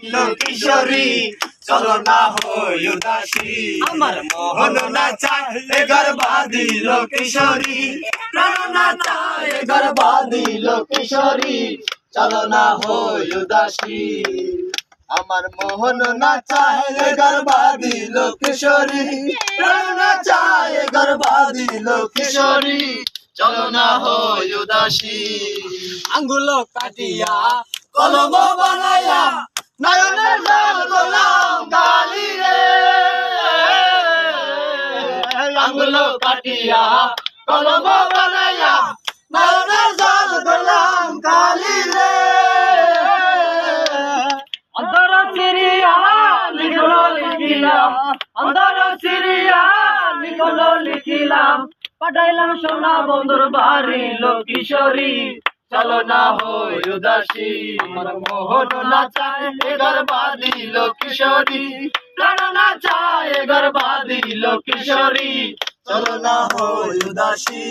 কিশোরী চলো না হই উদাসী আমার মোহন না চায় গর্বা দিল কিশোরী প্রাণ না চায় গর্বা দিল কিশোরী চলো না হই উদাসী আমার মোহন না চায় গর্বা দিল কিশোরী প্রাণ না চায় গর্বা দিল কিশোরী চলো না হই উদাসী আঙ্গুল কাটিয়া কলম বানাইয়া নয়নের জল গোলাম কালি রে আঙ্গুল কাটিয়া কলম বানাইয়া নয়নের জল গোলাম কালি রে অন্তর সিরিয়া লিখলো লিখিলাম অন্তর সিরিয়া লিখলো লিখিলাম পাঠাইলাম সোনা বন্ধুর বাড়ি কিশোরী চলো না হই উদাসী আমার মোহন না চায় গর্বা দিল কিশোরী প্রাণ না চায় গর্বা দিল কিশোরী চলো না হই উদাসী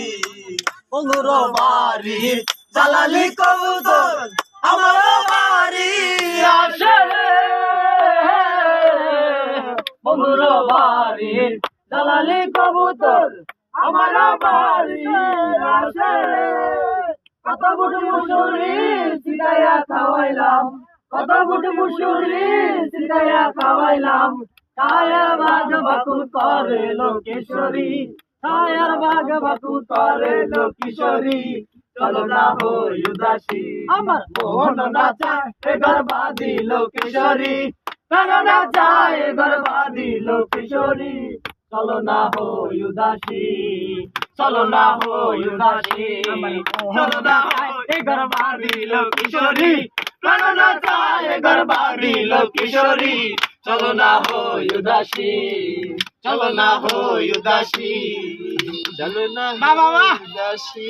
বন্ধুর বাড়ি জ্বালালি কবুতর আমার বাড়ি আসে বন্ধুর বাড়ি জ্বালালি কবুতর আমার বাড়ি আসে কত বুট মুসুরি সিগাইয়া খাওয়াইলাম কত বুট মুসুরি সিগাইয়া খাওয়াইলাম কায়া বাঘ বাকুল করে কিশোরী কায়ার বাঘ বাকুল করে কিশোরী চলো না হই উদাসী আমার মোহন না চায় গর্বা দিল কিশোরী প্রাণ না চায় গর্বা দিল কিশোরী চলো না হই উদাসী চলো না হই উদাসী চলো না হই গর্বা দিল কিশোরী প্রাণ না চায় গর্বা দিল কিশোরী চলো না হই উদাসী চলো না হই উদাসী চলো না উদাসী।